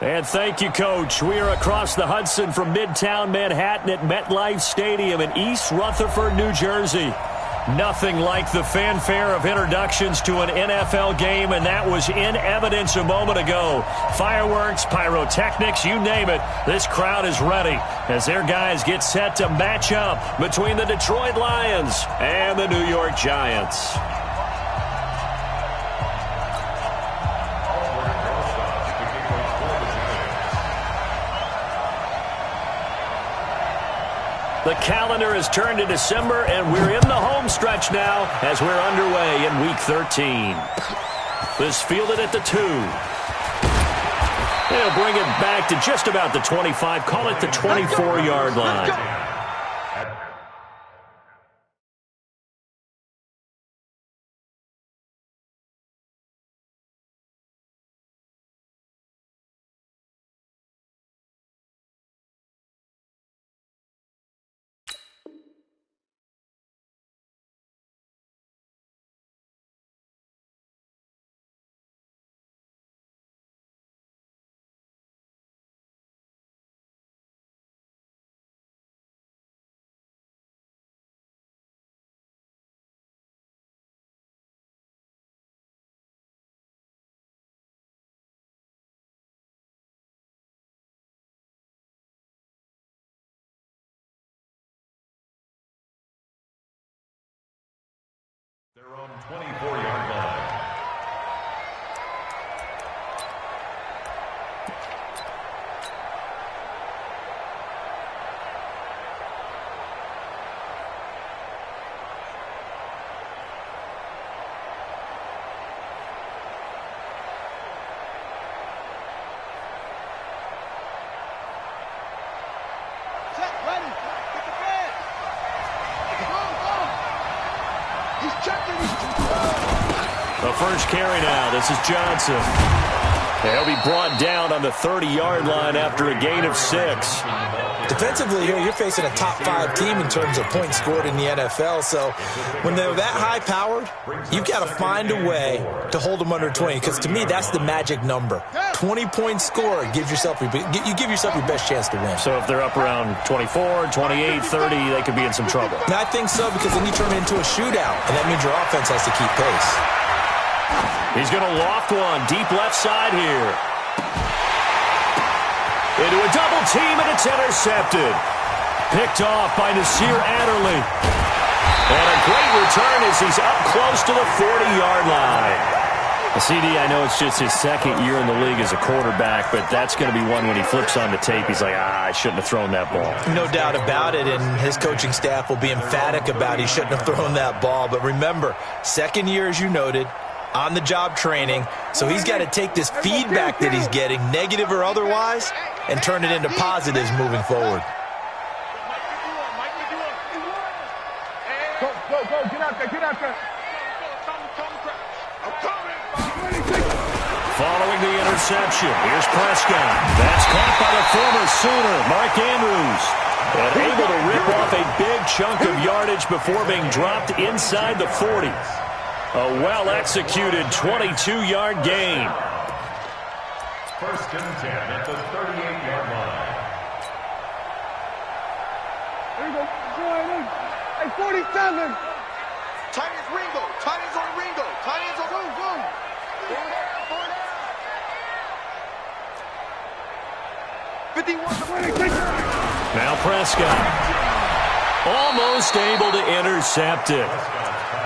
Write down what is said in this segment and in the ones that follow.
And thank you, Coach. We are across the Hudson from Midtown Manhattan at MetLife Stadium in East Rutherford, New Jersey. Nothing like the fanfare of introductions to an NFL game, and that was in evidence a moment ago. Fireworks, pyrotechnics, you name it. This crowd is ready as their guys get set to match up between the Detroit Lions and the New York Giants. The calendar has turned to December, and we're in the home stretch now as we're underway in Week 13. This fielded at the 2. They'll bring it back to just about the 25. Call it the 24-yard line. Their own 24-yard line. The first carry now. This is Johnson. He'll be brought down on the 30-yard line after a gain of 6. Defensively here, you're facing a top-5 team in terms of points scored in the NFL. So when they're that high-powered, you've got to find a way to hold them under 20. Because to me, that's the magic number. 20 points scored gives yourself you give yourself your best chance to win. So if they're up around 24, 28, 30, they could be in some trouble. And I think so, because then you turn it into a shootout, and that means your offense has to keep pace. He's going to loft one deep left side here. Into a double team, and it's intercepted. Picked off by Nasir Adderley. And a great return as he's up close to the 40-yard line. CD, I know it's just his second year in the league as a quarterback, but that's going to be one when he flips on the tape. He's like, I shouldn't have thrown that ball. No doubt about it, and his coaching staff will be emphatic about he shouldn't have thrown that ball. But remember, second year, as you noted, on-the-job training, so he's got to take this feedback that he's getting, negative or otherwise, and turn it into positives moving forward. Go, get out there. Following the interception, here's Prescott. That's caught by the former Sooner, Mark Andrews. And able to rip off a big chunk of yardage before being dropped inside the 40. A well-executed 22-yard gain. First and 10 at the 38-yard line. There you go. Hey, 47. Tight ends Ringo. Tight ends on Ringo. Tight ends on go. Now Prescott. Almost able to intercept it.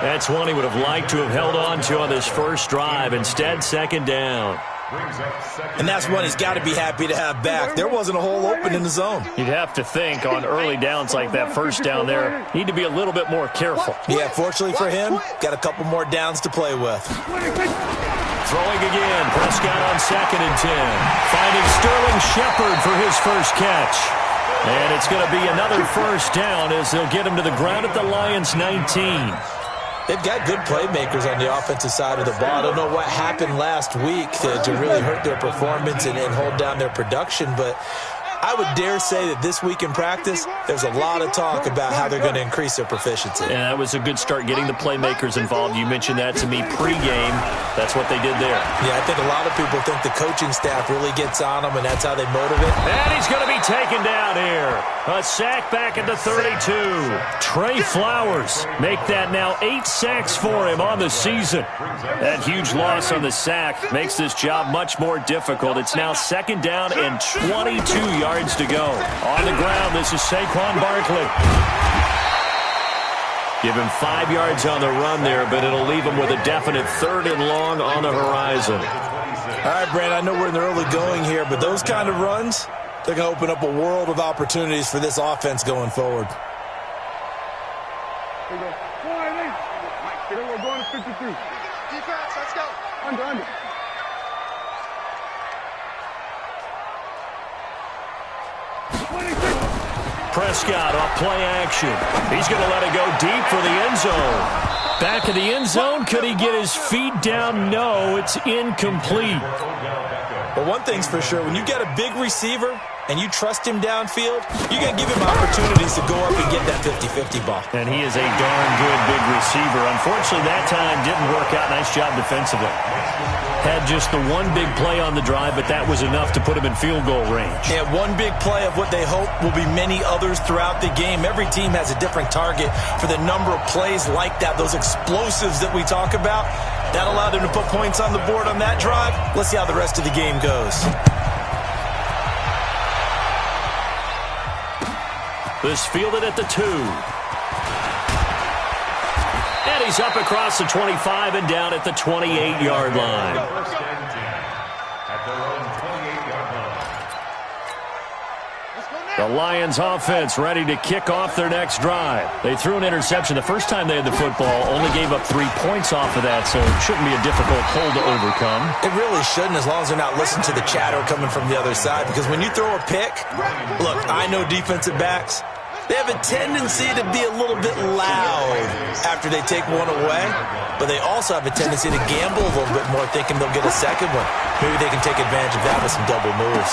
That's one he would have liked to have held on to on this first drive. Instead, second down. And that's one he's got to be happy to have back. There wasn't a hole open in the zone. You'd have to think on early downs like that first down there, need to be a little bit more careful. Yeah, fortunately for him, got a couple more downs to play with. Throwing again, Prescott on 2nd and 10. Finding Sterling Shepard for his first catch. And it's going to be another first down as they'll get him to the ground at the Lions' 19. They've got good playmakers on the offensive side of the ball. I don't know what happened last week to really hurt their performance and hold down their production, but I would dare say that this week in practice, there's a lot of talk about how they're going to increase their proficiency. And that was a good start getting the playmakers involved. You mentioned that to me pregame. That's what they did there. Yeah, I think a lot of people think the coaching staff really gets on them, and that's how they motivate. And he's going to be taken down here. A sack back at the 32. Trey Flowers make that now 8 sacks for him on the season. That huge loss on the sack makes this job much more difficult. It's now 2nd down and 22 yards to go. On the ground, this is Saquon Barkley. Give him 5 yards on the run there, but it'll leave him with a definite 3rd and long on the horizon. All right, Brand, I know we're in the early going here, but those kind of runs, they're going to open up a world of opportunities for this offense going forward. Here we go. 4-8. Here we're going to 53. Defense, let's go. Under. Prescott off play action. He's going to let it go deep for the end zone. Back in the end zone. Could he get his feet down? No, it's incomplete. But one thing's for sure, when you get a big receiver and you trust him downfield, you got to give him opportunities to go up and get that 50-50 ball. And he is a darn good big receiver. Unfortunately, that time didn't work out. Nice job defensively. Had just the one big play on the drive, but that was enough to put him in field goal range. Yeah, one big play of what they hope will be many others throughout the game. Every team has a different target for the number of plays like that, those explosives that we talk about. That allowed them to put points on the board on that drive. Let's see how the rest of the game goes. This fielded at the 2. And he's up across the 25 and down at the 28-yard line. First and 10 at their own 28-yard line. The Lions offense ready to kick off their next drive. They threw an interception the first time they had the football, only gave up 3 points off of that, so it shouldn't be a difficult hole to overcome. It really shouldn't, as long as they're not listening to the chatter coming from the other side, because when you throw a pick, look, I know defensive backs, they have a tendency to be a little bit loud after they take one away, but they also have a tendency to gamble a little bit more, thinking they'll get a second one. Maybe they can take advantage of that with some double moves.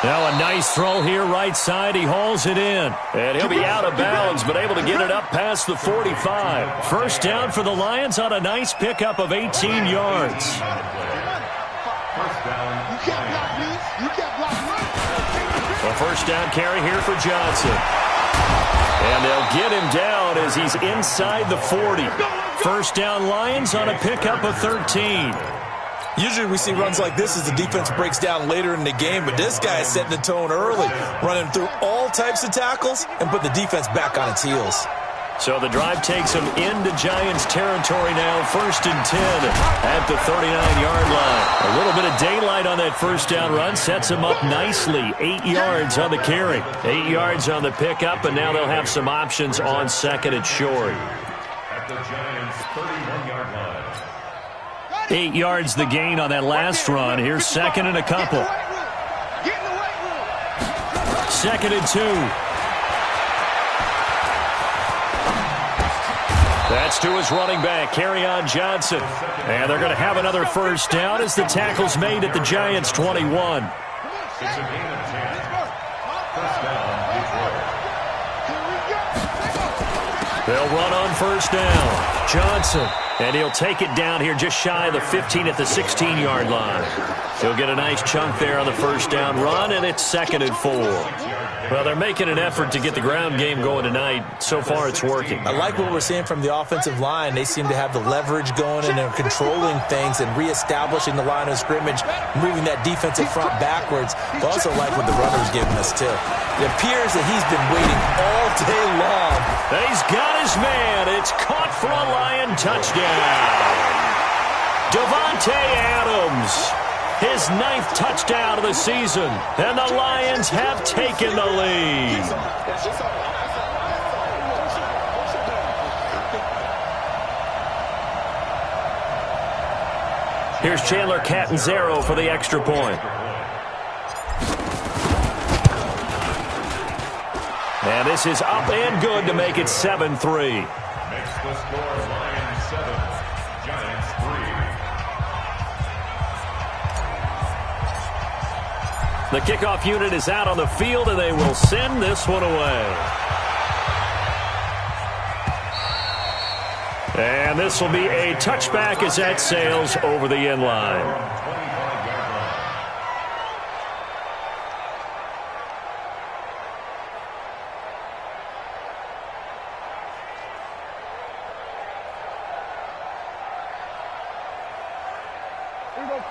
Now a nice throw here, right side. He hauls it in. And he'll be out of bounds, but able to get it up past the 45. First down for the Lions on a nice pickup of 18 yards. First down. You can't block this. You can't block this. A first down carry here for Johnson. And they'll get him down as he's inside the 40. First down Lions on a pickup of 13. Usually we see runs like this as the defense breaks down later in the game, but this guy is setting the tone early, running through all types of tackles and put the defense back on its heels. So the drive takes him into Giants territory now, 1st and 10 at the 39-yard line. A little bit of daylight on that first down run sets him up nicely. 8 yards on the carry, 8 yards on the pickup, and now they'll have some options on 2nd and short. At the Giants' 31-yard line. 8 yards the gain on that last run. Here's 2nd and a couple. 2nd and 2. That's to his running back, Kerryon Johnson. And they're going to have another first down as the tackle's made at the Giants' 21. It's a gain of 10. First down, Detroit. They'll run on first down. Johnson. And he'll take it down here just shy of the 15 at the 16-yard line. He'll get a nice chunk there on the first down run, and it's 2nd and 4. Well, they're making an effort to get the ground game going tonight. So far, it's working. I like what we're seeing from the offensive line. They seem to have the leverage going, and they're controlling things and reestablishing the line of scrimmage, moving that defensive front backwards. But also like what the runner's giving us, too. It appears that he's been waiting all day long. He's got his man. It's caught for a Lion touchdown. Davante Adams. His 9th touchdown of the season, and the Lions have taken the lead. Here's Chandler Catanzaro for the extra point. And this is up and good to make it 7-3. Makes the score Lions 7, Giants 3. The kickoff unit is out on the field, and they will send this one away. And this will be a touchback as that sails over the end line.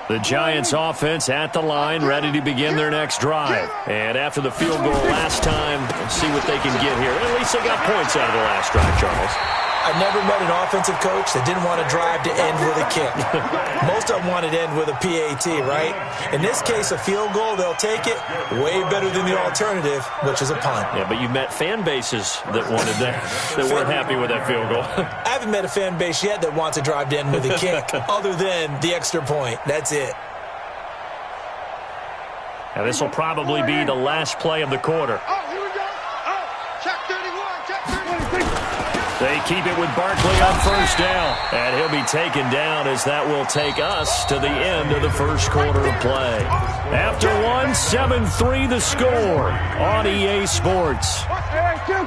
The Giants offense at the line, ready to begin their next drive. And after the field goal last time, see what they can get here. At least they got points out of the last drive, Charles. I never met an offensive coach that didn't want to drive to end with a kick. Most of them wanted to end with a PAT, right? In this case, a field goal, they'll take it. Way better than the alternative, which is a punt. Yeah, but you met fan bases that wanted that, that weren't happy with that field goal. I haven't met a fan base yet that wants to drive to end with a kick, other than the extra point. That's it. And this will probably be the last play of the quarter. Oh, here we go. Oh, check 31, check 31. They keep it with Barkley on first down. And he'll be taken down as that will take us to the end of the first quarter of play. After one, 7-3 the score on EA Sports. Hey, kill.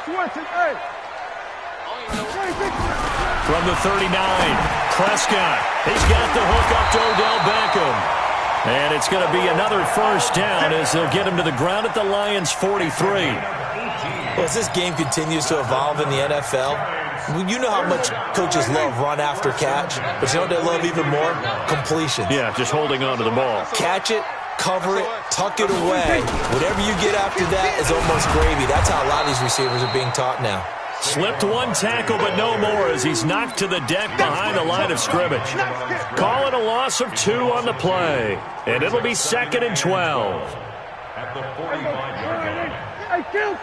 Switch it, hey. From the 39, Prescott. He's got the hook up to Odell Beckham. And it's going to be another first down as they'll get him to the ground at the Lions' 43. Well, as this game continues to evolve in the NFL, you know how much coaches love run after catch, but you know what they love even more? Completions. Yeah, just holding on to the ball. Catch it, cover it, tuck it away. Whatever you get after that is almost gravy. That's how a lot of these receivers are being taught now. Slipped one tackle, but no more as he's knocked to the deck behind the line of scrimmage. Call it a loss of 2 on the play, and it'll be 2nd and 12. At the 45-yard line. Hey, kill.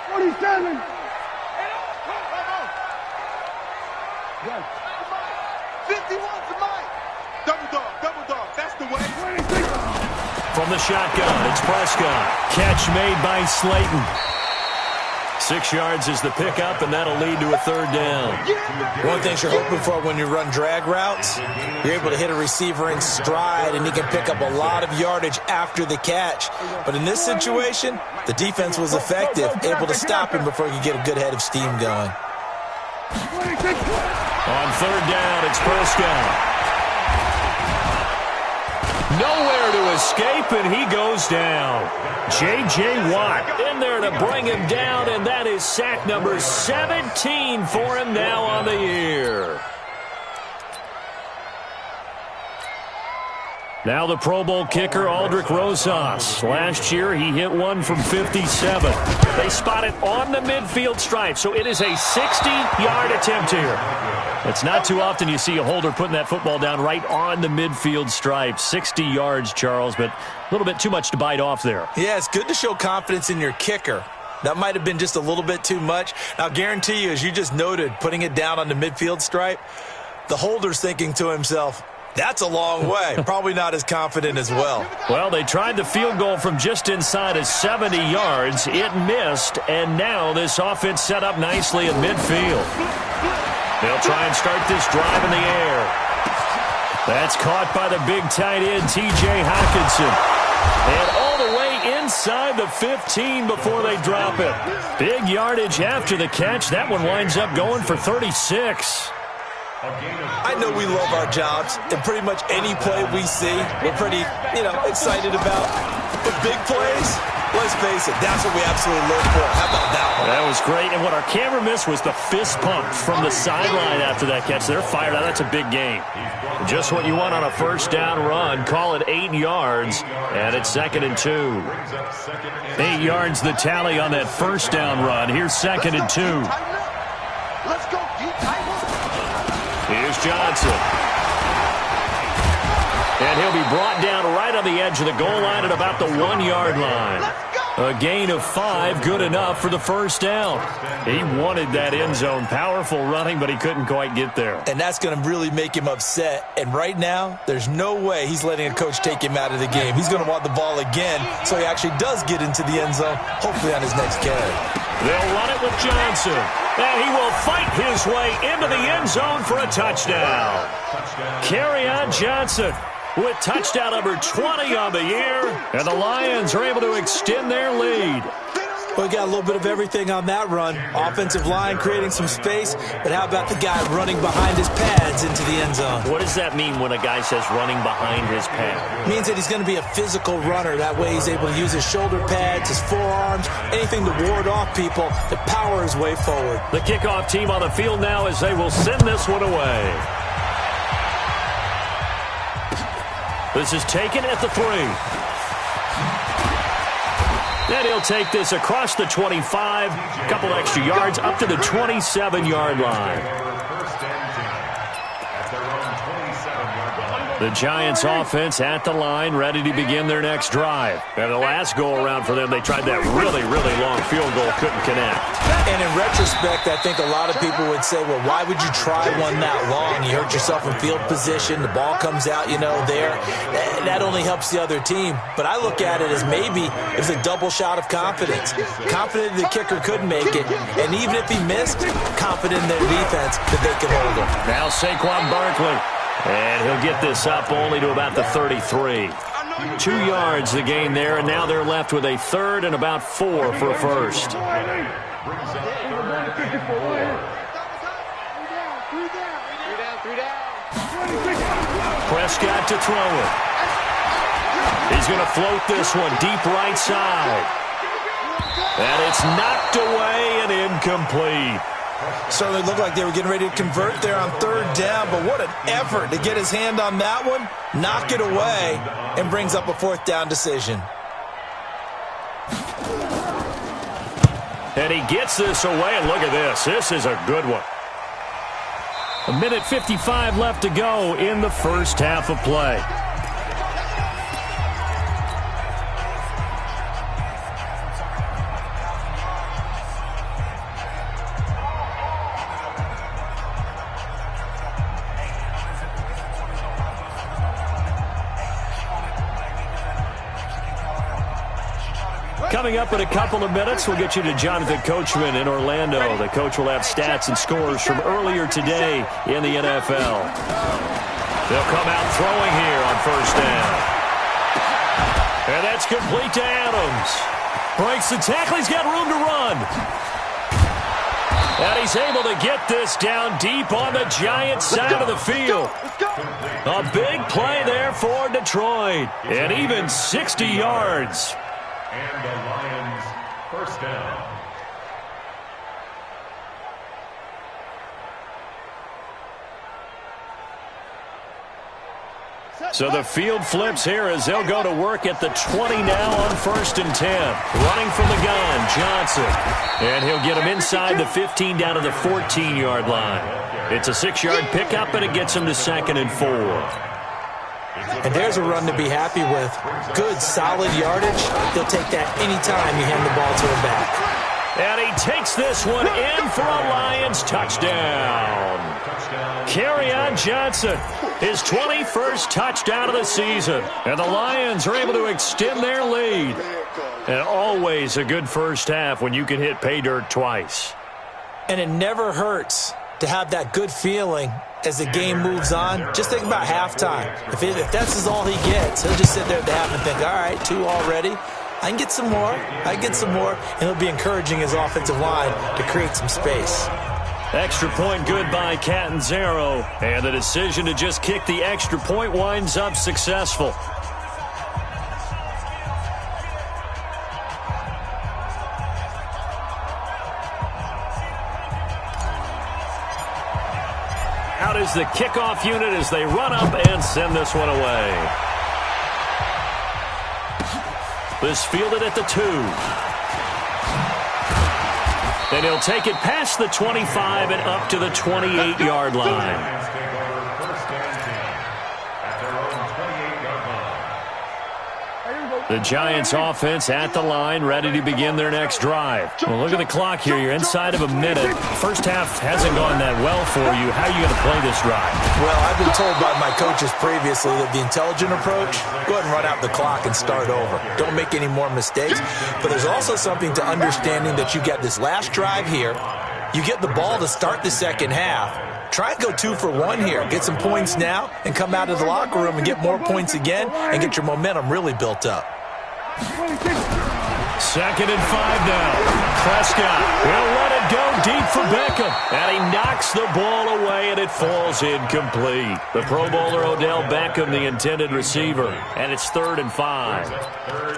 47. 51's the mic. Double dog. That's the way. From the shotgun, it's Prescott. Catch made by Slayton. 6 yards is the pickup, and that'll lead to a third down. One thing you're hoping for when you run drag routes, you're able to hit a receiver in stride, and he can pick up a lot of yardage after the catch. But in this situation, the defense was effective, able to stop him before he could get a good head of steam going. On third down, it's Prescott. Nowhere to escape, and he goes down. J.J. Watt in there to bring him down, and that is sack number 17 for him now on the year. Now the Pro Bowl kicker, Aldrick Rosas. Last year, he hit one from 57. They spot it on the midfield stripe, so it is a 60-yard attempt here. It's not too often you see a holder putting that football down right on the midfield stripe. 60 yards, Charles, but a little bit too much to bite off there. Yeah, it's good to show confidence in your kicker. That might have been just a little bit too much. I'll guarantee you, as you just noted, putting it down on the midfield stripe, the holder's thinking to himself, that's a long way. Probably not as confident as well. Well, they tried the field goal from just inside of 70 yards. It missed, and now this offense set up nicely at midfield. They'll try and start this drive in the air. That's caught by the big tight end, T.J. Hockenson. And all the way inside the 15 before they drop it. Big yardage after the catch. That one winds up going for 36. I know we love our jobs, and pretty much any play we see, we're pretty, excited about. But big plays, let's face it, that's what we absolutely live for. How about that one? That was great, and what our camera missed was the fist pump from the sideline after that catch. They're fired out. That's a big gain. Just what you want on a first down run. Call it 8 yards, and it's 2nd and 2. 8 yards the tally on that first down run. Here's 2nd and 2. Let's go, Here's Johnson. And he'll be brought down right on the edge of the goal line at about the 1-yard line. A gain of 5, good enough for the first down. He wanted that end zone. Powerful running, but he couldn't quite get there. And that's going to really make him upset. And right now, there's no way he's letting a coach take him out of the game. He's going to want the ball again, so he actually does get into the end zone, hopefully on his next carry. They'll run it with Johnson. And he will fight his way into the end zone for a touchdown. Kerryon Johnson with touchdown number 20 on the year. And the Lions are able to extend their lead. Well, we got a little bit of everything on that run. Offensive line creating some space, but how about the guy running behind his pads into the end zone? What does that mean when a guy says running behind his pad? It means that he's going to be a physical runner. That way he's able to use his shoulder pads, his forearms, anything to ward off people to power his way forward. The kickoff team on the field now as they will send this one away. This is taken at the 3. And he'll take this across the 25, a couple extra yards up to the 27-yard line. The Giants offense at the line, ready to begin their next drive. And the last go-around for them, they tried that really, really long field goal, couldn't connect. And in retrospect, I think a lot of people would say, well, why would you try one that long? You hurt yourself in field position. The ball comes out, there. That only helps the other team. But I look at it as maybe it was a double shot of confidence. Confident the kicker could make it. And even if he missed, confident in their defense that they could hold him. Now Saquon Barkley. And he'll get this up only to about the 33. 2 yards the gain there, and now they're left with a third and about 4 for a first. Prescott to throw it. He's going to float this one deep right side. And it's knocked away and incomplete. Certainly looked like they were getting ready to convert there on third down, but what an effort to get his hand on that one, knock it away, and brings up a fourth down decision. And he gets this away, and look at this. This is a good one. 1:55 left to go in the first half of play. Coming up in a couple of minutes, we'll get you to Jonathan Coachman in Orlando. The coach will have stats and scores from earlier today in the NFL. They'll come out throwing here on first down. And that's complete to Adams. Breaks the tackle. He's got room to run. And he's able to get this down deep on the Giants side of the field. A big play there for Detroit. And even 60 yards. And the Lions first down. So the field flips here as they'll go to work at the 20 now on 1st and 10. Running from the gun, Johnson. And he'll get him inside the 15 down to the 14-yard line. It's a 6-yard pickup, and it gets him to 2nd and 4. And there's a run to be happy with. Good, solid yardage. He'll take that anytime you hand the ball to him back. And he takes this one in for a Lions touchdown. Kerryon Johnson, his 21st touchdown of the season. And the Lions are able to extend their lead. And always a good first half when you can hit pay dirt twice. And it never hurts to have that good feeling as the game moves on. Just think about halftime. If that's all he gets, he'll just sit there at the half and think, all right, 2 already. I can get some more. And he'll be encouraging his offensive line to create some space. Extra point good by Catanzaro. And the decision to just kick the extra point winds up successful. Out is the kickoff unit as they run up and send this one away. This fielded at the 2. And he'll take it past the 25 and up to the 28-yard line. The Giants offense at the line, ready to begin their next drive. Well, look at the clock here. You're inside of a minute. First half hasn't gone that well for you. How are you going to play this drive? Well, I've been told by my coaches previously that the intelligent approach, go ahead and run out the clock and start over. Don't make any more mistakes. But there's also something to understanding that you get this last drive here. You get the ball to start the second half. Try and go 2 for 1 here. Get some points now and come out of the locker room and get more points again and get your momentum really built up. 2nd and 5 now. Prescott will let it go deep for Beckham. And he knocks the ball away, and it falls incomplete. The Pro Bowler Odell Beckham, the intended receiver. And it's 3rd and 5.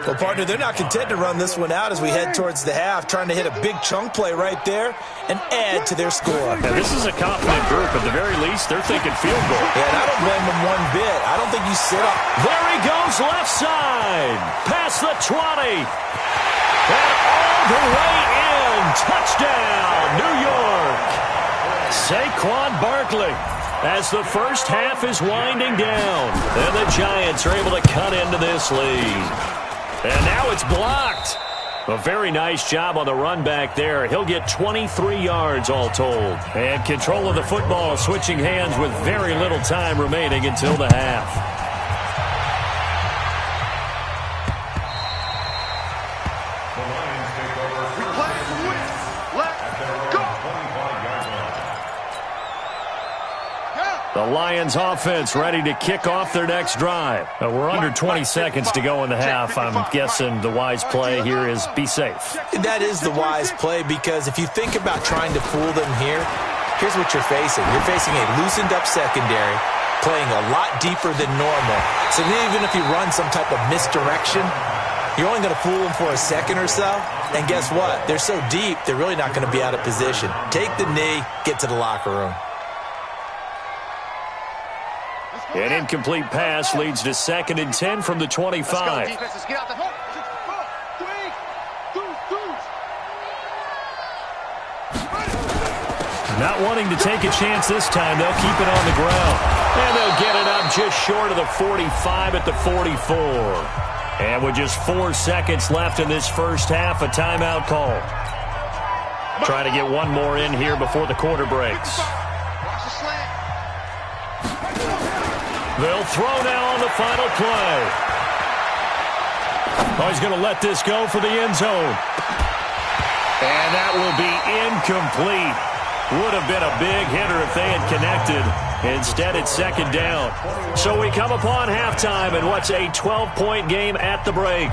Well, partner, they're not content to run this one out as we head towards the half, trying to hit a big chunk play right there and add to their score. Now, this is a confident group. At the very least, they're thinking field goal. Yeah, and I don't blame them one bit. I don't think you sit up. There he goes, left side. Past the 20. And all the way in. Touchdown, New York. Saquon Barkley. As the first half is winding down, and the Giants are able to cut into this lead. And now it's blocked. A very nice job on the run back there. He'll get 23 yards all told. And control of the football switching hands with very little time remaining until the half. The Lions offense ready to kick off their next drive. We're under 20 seconds to go in the half. I'm guessing the wise play here is be safe. That is the wise play because if you think about trying to fool them here, here's what you're facing. You're facing a loosened up secondary, playing a lot deeper than normal. So even if you run some type of misdirection, you're only going to fool them for a second or so. And guess what? They're so deep, they're really not going to be out of position. Take the knee, get to the locker room. An incomplete pass leads to 2nd and 10 from the 25. Not wanting to take a chance this time, they'll keep it on the ground. And they'll get it up just short of the 45 at the 44. And with just 4 seconds left in this first half, a timeout call. Trying to get one more in here before the quarter breaks. They'll throw now on the final play. Oh, he's going to let this go for the end zone. And that will be incomplete. Would have been a big hitter if they had connected. Instead, it's 2nd down. So we come upon halftime in what's a 12-point game at the break.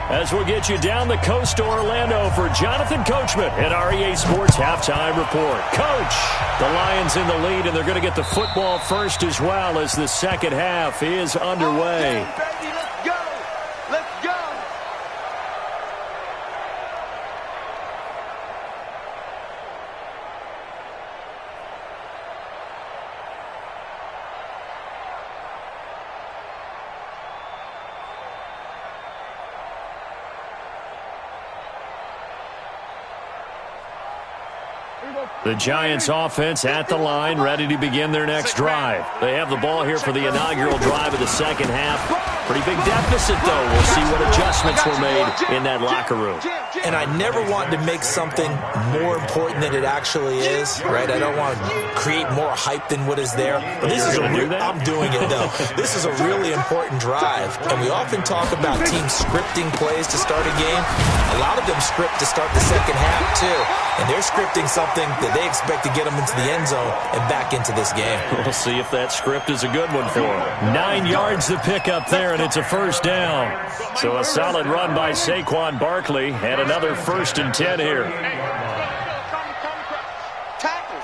As we'll get you down the coast to Orlando for Jonathan Coachman at REA Sports Halftime Report. Coach, the Lions in the lead, and they're going to get the football first as well as the second half is underway. Let's go! Let's go! The Giants offense at the line, ready to begin their next drive. They have the ball here for the inaugural drive of the second half. Pretty big deficit, though. We'll see what adjustments were made in that locker room. And I never want to make something more important than it actually is, right? I don't want to create more hype than what is there. But this is I'm doing it, though. This is a really important drive. And we often talk about teams scripting plays to start a game. A lot of them script to start the second half, too. And they're scripting something that they expect to get them into the end zone and back into this game. We'll see if that script is a good one for them. 9 yards to pick up there, and it's a first down. So a solid run by Saquon Barkley, and another 1st and 10 here. Tackle.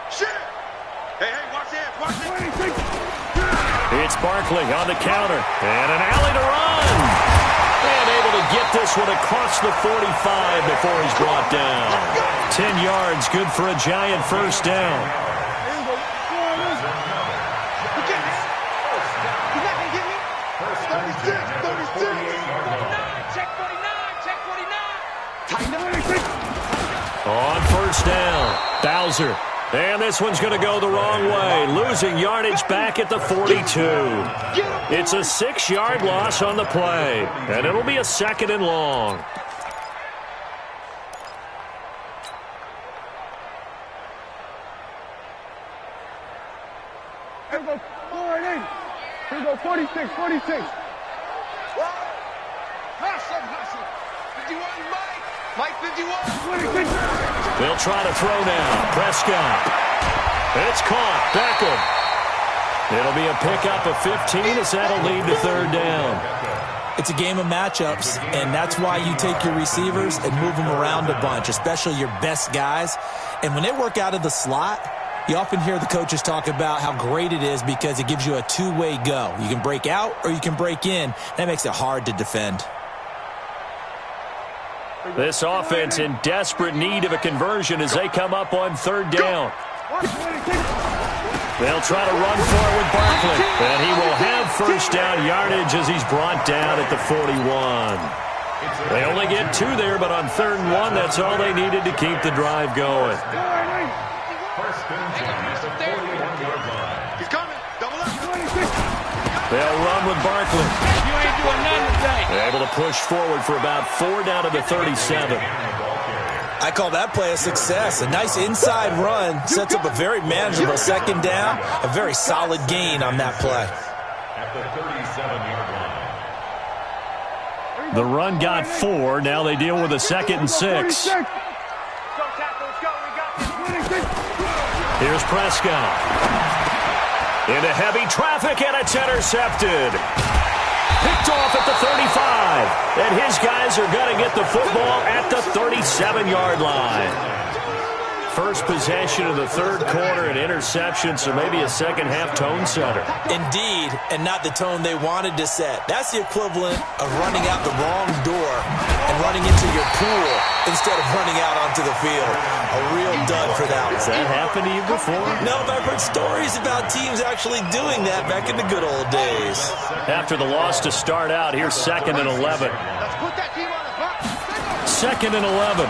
Shit. Hey, watch this. It's Barkley on the counter, and an alley to run. And able to get this one across the 45 before he's brought down. 10 yards, good for a Giant first down. On first down, Bowser. And this one's going to go the wrong way, losing yardage back at the 42. It's a 6-yard loss on the play, and it'll be a 2nd and long. Here we go, 48. Here we go, 46, 46. Hustle. 51, Mike 51. 26. They'll try to throw now. Prescott. It's caught. Beckham. It'll be a pickup of 15 as that'll lead to 3rd down. It's a game of matchups, and that's why you take your receivers and move them around a bunch, especially your best guys. And when they work out of the slot, you often hear the coaches talk about how great it is because it gives you a two-way go. You can break out or you can break in. That makes it hard to defend. This offense in desperate need of a conversion as they come up on 3rd down. They'll try to run for it with Barkley, and he will have first down yardage as he's brought down at the 41. They only get 2 there, but on 3rd and 1, that's all they needed to keep the drive going. First and 10 at the 41-yard line. He's coming. Double up. They'll run with Barkley. You ain't doing nothing today. Able to push forward for about 4 down to the 37. I call that play a success. A nice inside run sets up a very manageable 2nd down, a very solid gain on that play. At the 37-yard line. The run got 4. Now they deal with a 2nd and 6. Here's Prescott. Into heavy traffic, and it's intercepted. Picked off at the 35. And his guys are going to get the football at the 37-yard line. First possession of the 3rd quarter, an interception, so maybe a second-half tone setter. Indeed, and not the tone they wanted to set. That's the equivalent of running out the wrong door and running into your pool instead of running out onto the field. A real dud for that one. Has that happened to you before? No, but I've heard stories about teams actually doing that back in the good old days. After the loss to start out, here's 2nd and 11. Let's put that team on the box. 2nd and 11.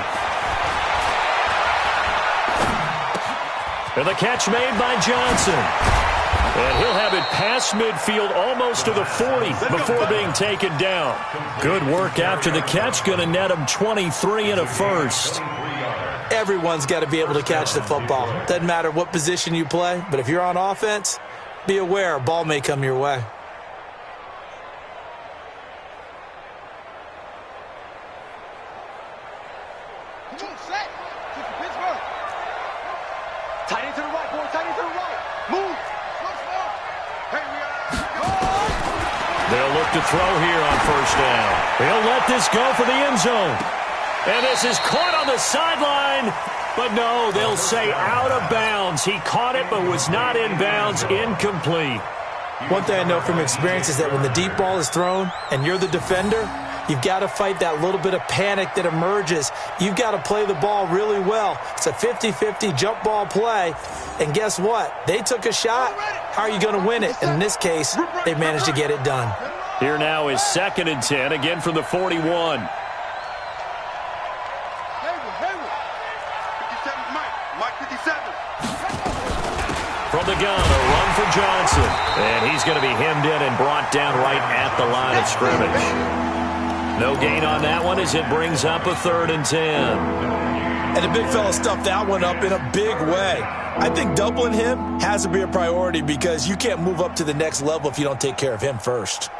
And the catch made by Johnson. And he'll have it past midfield almost to the 40 before being taken down. Good work after the catch. Going to net him 23 and a first. Everyone's got to be able to catch the football. Doesn't matter what position you play, but if you're on offense, be aware a ball may come your way. Come on, set. Kick to Pittsburgh. Tight end to the right, boy. Tight end to the right. Move. Slow. Hey, we are. They'll look to throw here on first down. He'll let this go for the end zone. And this is caught on the sideline. But no, they'll say out of bounds. He caught it but was not in bounds. Incomplete. One thing I know from experience is that when the deep ball is thrown and you're the defender, you've got to fight that little bit of panic that emerges. You've got to play the ball really well. It's a 50-50 jump ball play. And guess what? They took a shot. How are you going to win it? And in this case, they managed to get it done. Here now is 2nd and 10, again from the 41. From the gun, a run for Johnson. And he's going to be hemmed in and brought down right at the line of scrimmage. No gain on that one as it brings up a 3rd and 10. And the big fella stuffed that one up in a big way. I think doubling him has to be a priority because you can't move up to the next level if you don't take care of him first.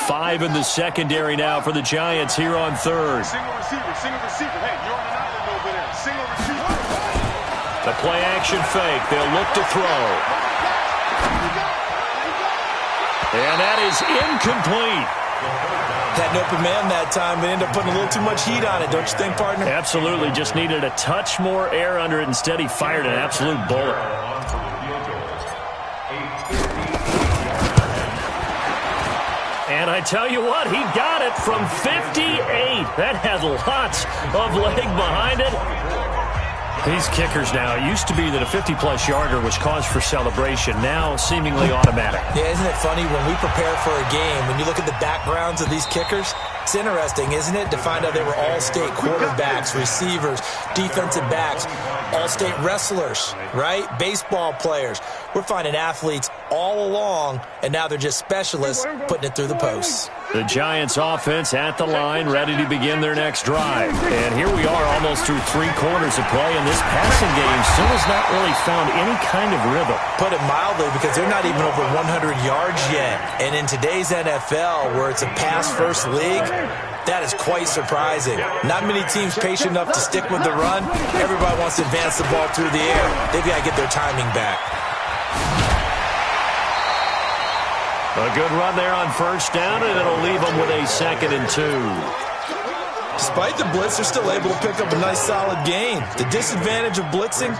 Five in the secondary now for the Giants here on 3rd. Single receiver. Hey, you're on an island over there. Single receiver. The play action fake. They'll look to throw. And that is incomplete. Had an open man that time, but ended up putting a little too much heat on it, don't you think, partner? Absolutely. Just needed a touch more air under it. Instead, he fired an absolute bullet. And I tell you what, he got it from 58. That had lots of leg behind it. These kickers now, it used to be that a 50-plus yarder was cause for celebration. Now, seemingly automatic. Yeah, isn't it funny when we prepare for a game, when you look at the backgrounds of these kickers, it's interesting, isn't it, to find out they were all-state quarterbacks, receivers, defensive backs, all-state wrestlers, right? Baseball players. We're finding athletes all along, and now they're just specialists putting it through the posts. The Giants offense at the line, ready to begin their next drive. And here we are almost through 3 quarters of play, and this passing game still has not really found any kind of rhythm. Put it mildly, because they're not even over 100 yards yet. And in today's NFL, where it's a pass-first league, that is quite surprising. Not many teams patient enough to stick with the run. Everybody wants to advance the ball through the air. They've got to get their timing back. A good run there on first down, and it'll leave them with a 2nd and 2. Despite the blitz, they're still able to pick up a nice, solid gain. The disadvantage of blitzing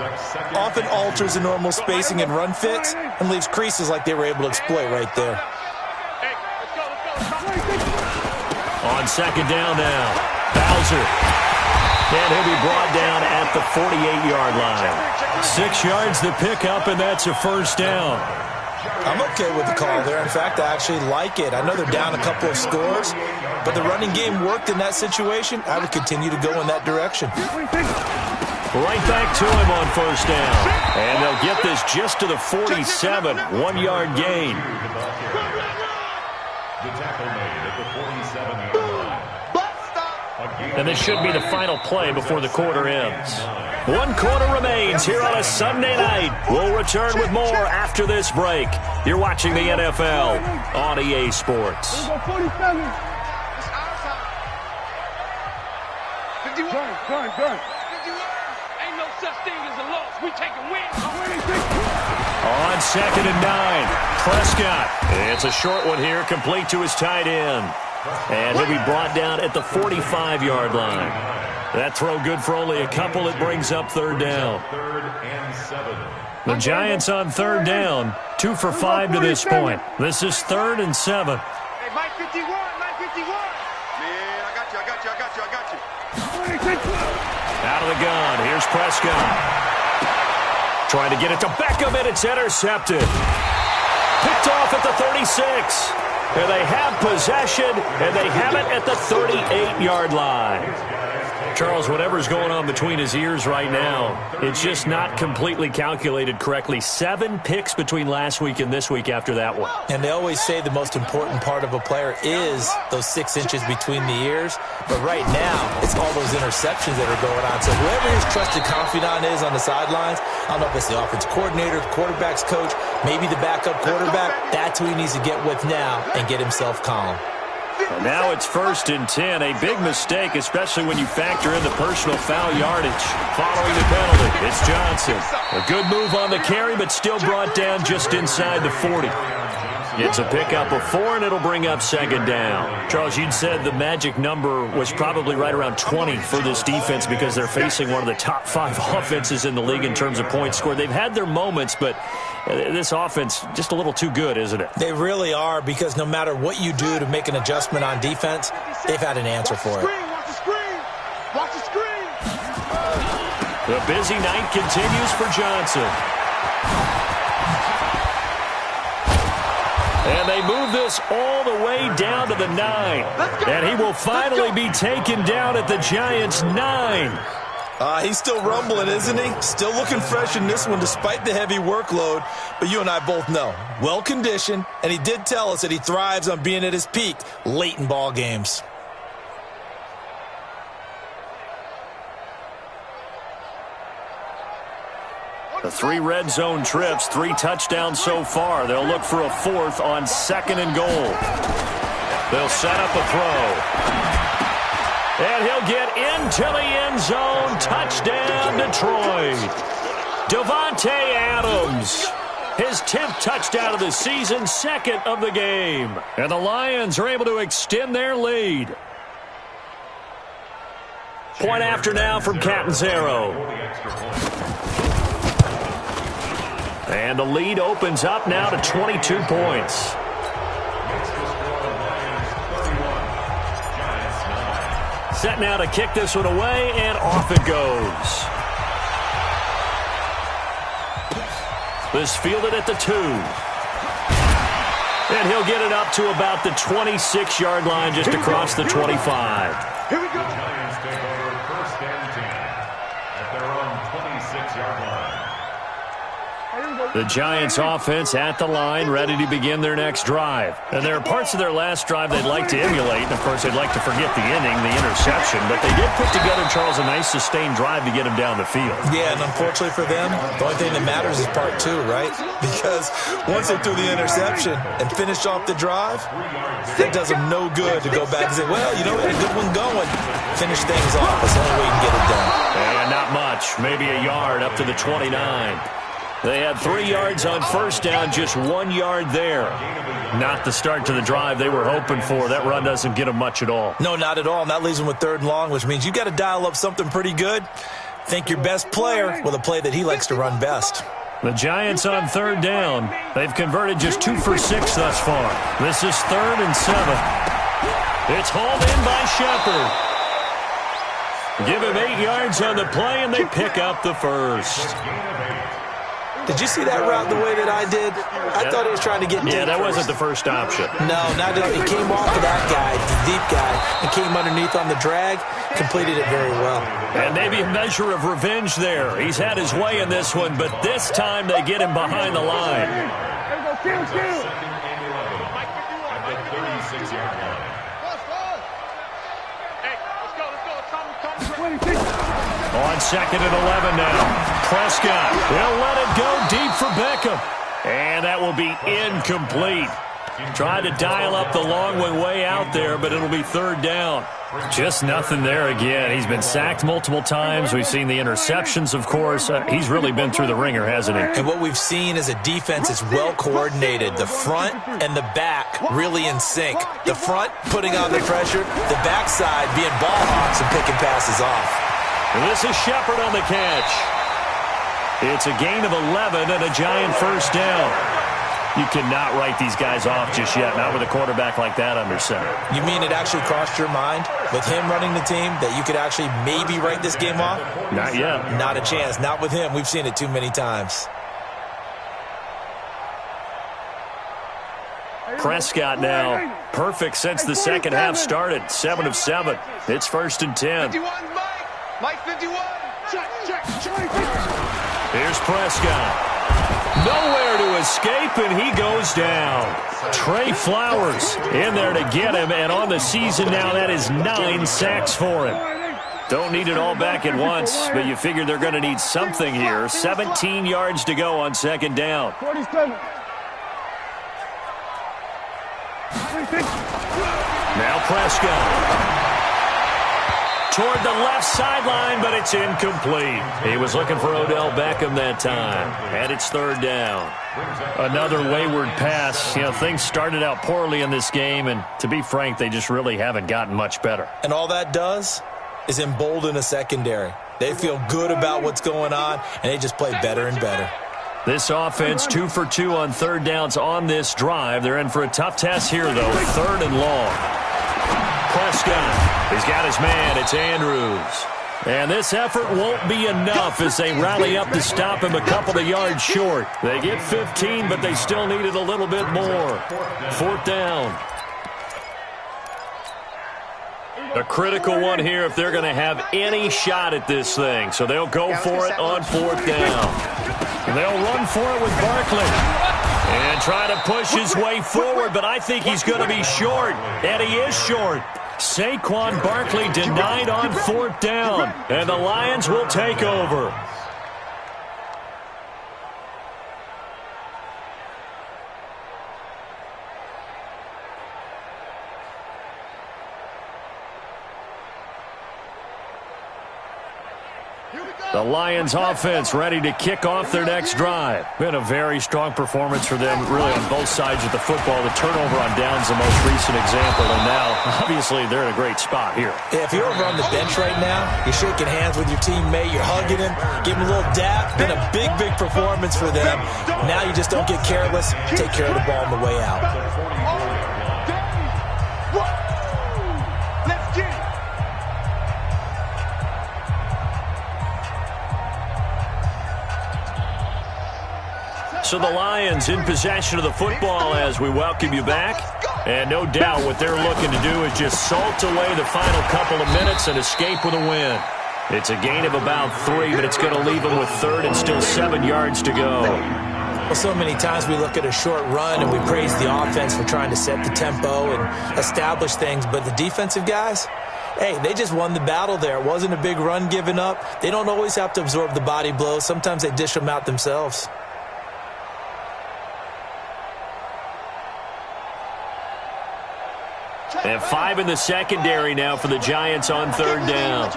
often alters the normal spacing and run fits and leaves creases like they were able to exploit right there. On 2nd down now, Bowser. And he'll be brought down at the 48-yard line. 6 yards to pick up, and that's a first down. I'm okay with the call there. In fact, I actually like it. I know they're down a couple of scores, but the running game worked in that situation. I would continue to go in that direction. Right back to him on first down. And they'll get this just to the 47, 1-yard gain. The tackle made at the 47-yard line. And this should be the final play before the quarter ends. 1 quarter remains here on a Sunday night. We'll return with more after this break. You're watching the NFL on EA Sports. 47. Done. Ain't no such thing as a loss. We taking wins. On 2nd and 9, Prescott. It's a short one here, complete to his tight end. And he'll be brought down at the 45-yard line. That throw good for only a couple. It brings up 3rd down. 3rd and 7. The Giants on 3rd down, 2 for 5 to this point. This is 3rd and 7. Hey, Mike 51. Man, I got you. Out of the gun, here's Prescott. Trying to get it to Beckham, and it's intercepted. Picked off at the 36. And they have possession, and they have it at the 38-yard line. Charles, whatever's going on between his ears right now, it's just not completely calculated correctly. 7 picks between last week and this week after that one. And they always say the most important part of a player is those 6 inches between the ears. But right now, it's all those interceptions that are going on. So whoever his trusted confidant is on the sidelines, I don't know if it's the offense coordinator, the quarterback's coach, maybe the backup quarterback, that's who he needs to get with now and get himself calm. And now it's 1st and 10. A big mistake, especially when you factor in the personal foul yardage. Following the penalty, it's Johnson. A good move on the carry, but still brought down just inside the 40. It's a pickup of 4, and it'll bring up 2nd down. Charles, you'd said the magic number was probably right around 20 for this defense because they're facing one of the top 5 offenses in the league in terms of points scored. They've had their moments, but this offense just a little too good, isn't it? They really are, because no matter what you do to make an adjustment on defense, they've had an answer for it. Watch the screen. The busy night continues for Johnson. And they move this all the way down to the 9. And he will finally be taken down at the Giants' 9. He's still rumbling, isn't he? Still looking fresh in this one despite the heavy workload. But you and I both know, well-conditioned, and he did tell us that he thrives on being at his peak late in ball games. The 3 red zone trips, 3 touchdowns so far. They'll look for a 4th on 2nd and goal. They'll set up a throw. And he'll get into the end zone. Touchdown, Detroit. Davante Adams. His 10th touchdown of the season, 2nd of the game. And the Lions are able to extend their lead. Point after now from Catanzaro. And the lead opens up now to 22 points. Set now to kick this one away, and off it goes. is fielded at the 2. And he'll get it up to about the 26-yard line, just across the 25. Here we go. The Giants take over 1st and 10 at their own 26-yard line. The Giants offense at the line, ready to begin their next drive. And there are parts of their last drive they'd like to emulate. And, of course, they'd like to forget the inning, the interception. But they did put together, Charles, a nice sustained drive to get him down the field. Yeah, and unfortunately for them, the only thing that matters is part 2, right? Because once they threw the interception and finished off the drive, that does them no good to go back and say, well, you know, we had a good one going. Finish things off. That's the only way you can get it done. And not much. Maybe a yard up to the 29. They had 3 yards on first down, just 1 yard there. Not the start to the drive they were hoping for. That run doesn't get them much at all. No, not at all. And that leaves them with 3rd and long, which means you got to dial up something pretty good. Think your best player with a play that he likes to run best. The Giants on 3rd down. They've converted just 2 for 6 thus far. This is 3rd and 7. It's hauled in by Shepard. Give him 8 yards on the play, and they pick up the first. Did you see that route the way that I did? I thought he was trying to get deep. Yeah, that wasn't the first option. No, not at all. He came off of that guy, the deep guy, and came underneath on the drag, completed it very well. And maybe a measure of revenge there. He's had his way in this one, but this time they get him behind the line. Second and 11 at the 36-yard line. On 2nd and 11 now. Prescott, he'll let it go deep for Beckham. And that will be incomplete. Tried to dial up the long one way out there, but it'll be 3rd down. Just nothing there again. He's been sacked multiple times. We've seen the interceptions, of course. He's really been through the ringer, hasn't he? And what we've seen is a defense that's well coordinated. The front and the back really in sync. The front putting on the pressure, the backside being ball hawks and picking passes off. And this is Shepard on the catch. It's a gain of 11 and a Giant 1st down. You cannot write these guys off just yet, not with a quarterback like that under center. You mean it actually crossed your mind with him running the team that you could actually maybe write this game off? Not yet. Not a chance. Not with him. We've seen it too many times. Prescott now perfect since the second half started. 7 of 7. It's 1st and 10. 51, Mike 51. Check. Here's Prescott. Nowhere to escape, and he goes down. Trey Flowers in there to get him, and on the season now, that is 9 sacks for him. Don't need it all back at once, but you figure they're going to need something here. 17 yards to go on 2nd down. 47. Now Prescott. Toward the left sideline, but it's incomplete. He was looking for Odell Beckham that time, and it's 3rd down. Another wayward pass. You know, things started out poorly in this game, and to be frank, they just really haven't gotten much better. And all that does is embolden a secondary. They feel good about what's going on, and they just play better and better. This offense 2 for 2 on 3rd downs on this drive. They're in for a tough test here, though. 3rd and long. Prescott, he's got his man. It's Andrews. And this effort won't be enough as they rally up to stop him a couple of yards short. They get 15, but they still needed a little bit more. 4th down. A critical one here if they're going to have any shot at this thing. So they'll go for it on 4th down. And they'll run for it with Barkley. And try to push his way forward, but I think he's going to be short. And he is short. Saquon Barkley denied on 4th down. And the Lions will take over. The Lions offense ready to kick off their next drive. Been a very strong performance for them, really on both sides of the football. The turnover on downs the most recent example, and now, obviously, they're in a great spot here. Yeah, if you're over on the bench right now, you're shaking hands with your teammate, you're hugging him, giving him a little dap. Been a big, big performance for them. Now you just don't get careless. Take care of the ball on the way out. Let's get it. So the Lions in possession of the football as we welcome you back. And no doubt what they're looking to do is just salt away the final couple of minutes and escape with a win. It's a gain of about 3, but it's going to leave them with 3rd and still 7 yards to go. Well, so many times we look at a short run and we praise the offense for trying to set the tempo and establish things, but the defensive guys, hey, they just won the battle there. It wasn't a big run given up. They don't always have to absorb the body blows. Sometimes they dish them out themselves. And 5 in the secondary now for the Giants on 3rd down.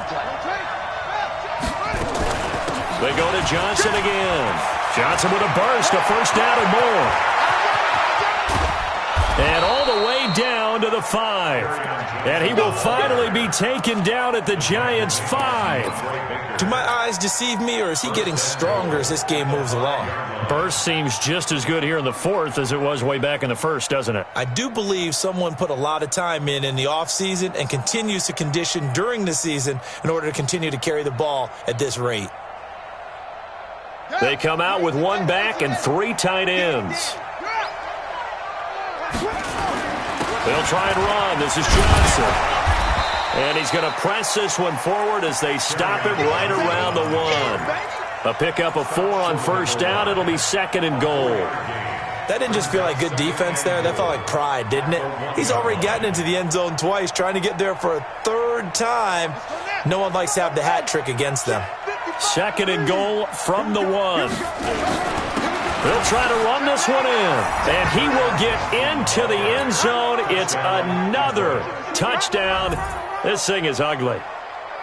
They go to Johnson again. Johnson with a burst, a 1st down and more. And all the way down to the 5. And he will finally be taken down at the Giants' 5. Do my eyes deceive me, or is he getting stronger as this game moves along? Burst seems just as good here in the 4th as it was way back in the 1st, doesn't it? I do believe someone put a lot of time in the offseason and continues to condition during the season in order to continue to carry the ball at this rate. They come out with 1 back and 3 tight ends. They'll try and run. This is Johnson. And he's going to press this one forward as they stop him right around the 1. A pickup of 4 on 1st down. It'll be 2nd and goal. That didn't just feel like good defense there. That felt like pride, didn't it? He's already gotten into the end zone twice, trying to get there for a 3rd time. No one likes to have the hat trick against them. 2nd and goal from the 1. They'll try to run this one in. And he will get into the end zone. It's another touchdown. This thing is ugly.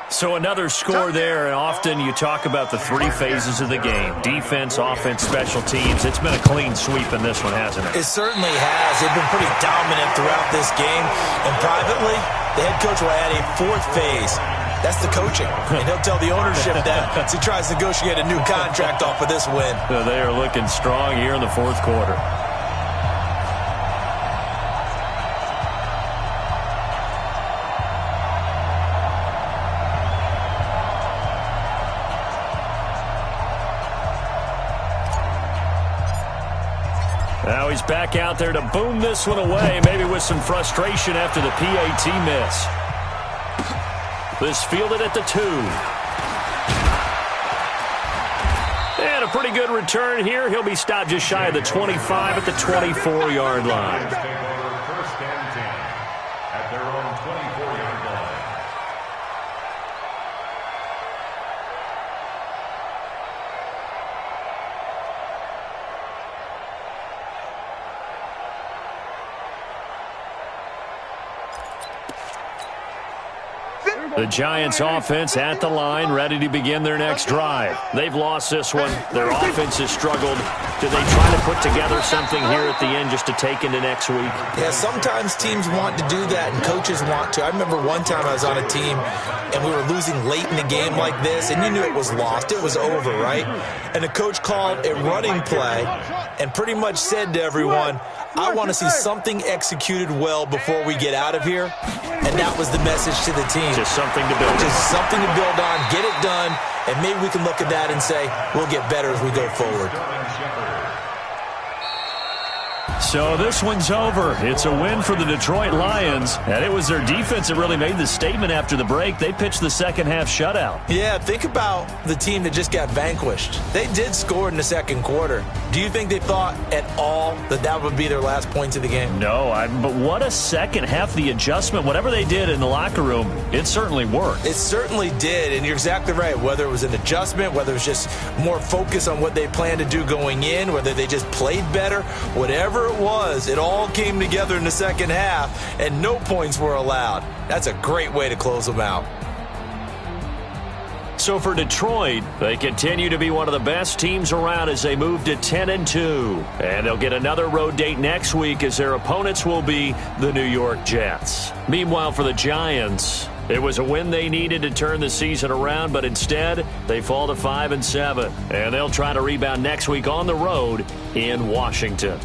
So another score there, and often you talk about the 3 phases of the game. Defense, offense, special teams. It's been a clean sweep in this one, hasn't it? It certainly has. They've been pretty dominant throughout this game. And privately, the head coach will add a 4th phase. That's the coaching. And he'll tell the ownership that as he tries to negotiate a new contract off of this win. They are looking strong here in the 4th quarter. Now he's back out there to boom this one away, maybe with some frustration after the PAT miss. This fielded at the 2. And a pretty good return here. He'll be stopped just shy of the 25 at the 24-yard line. First and 10 at their own 24-yard line. The Giants offense at the line, ready to begin their next drive. They've lost this one. Their offense has struggled. Do they try to put together something here at the end just to take into next week? Yeah, sometimes teams want to do that and coaches want to. I remember one time I was on a team and we were losing late in the game like this, and you knew it was lost. It was over, right? And the coach called a running play and pretty much said to everyone, I want to see something executed well before we get out of here. And that was the message to the team. Just something to build on. Just something to build on, get it done, and maybe we can look at that and say, we'll get better as we go forward. So this one's over. It's a win for the Detroit Lions, and it was their defense that really made the statement after the break. They pitched the second-half shutout. Yeah, think about the team that just got vanquished. They did score in the 2nd quarter. Do you think they thought at all that that would be their last points of the game? No, but what a second half. The adjustment, whatever they did in the locker room, it certainly worked. It certainly did, and you're exactly right. Whether it was an adjustment, whether it was just more focus on what they planned to do going in, whether they just played better, whatever it was, it all came together in the second half, and no points were allowed. That's a great way to close them out. So for Detroit, they continue to be one of the best teams around as they move to 10-2. And they'll get another road date next week as their opponents will be the New York Jets. Meanwhile, for the Giants, it was a win they needed to turn the season around, but instead they fall to 5-7. And they'll try to rebound next week on the road in Washington.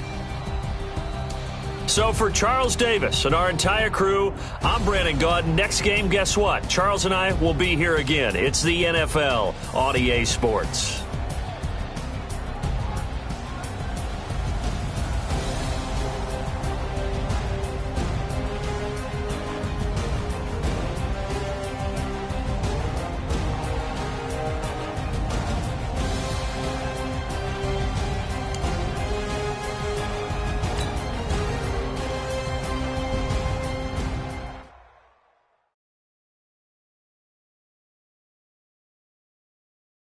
So for Charles Davis and our entire crew, I'm Brandon Gaudin. Next game, guess what? Charles and I will be here again. It's the NFL on EA Sports.